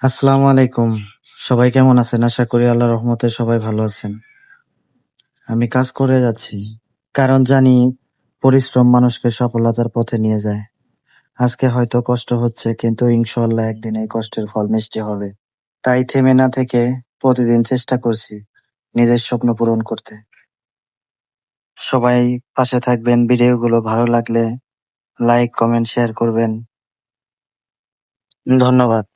আসসালামু আলাইকুম। সবাই কেমন আছেন? আশা করি আল্লাহর রহমতে সবাই ভালো আছেন। আমি কাজ করে যাচ্ছি। কারণ জানি পরিশ্রম মানুষকে সফলতার পথে নিয়ে যায়। আজকে হয়তো কষ্ট হচ্ছে কিন্তু ইনশাআল্লাহ একদিন এই কষ্টের ফল মিষ্টি হবে। তাই থেমে না থেকে প্রতিদিন চেষ্টা করছি নিজের স্বপ্ন পূরণ করতে। সবাই পাশে থাকবেন, ভিডিওগুলো ভালো লাগলে লাইক, কমেন্ট, শেয়ার করবেন। ধন্যবাদ।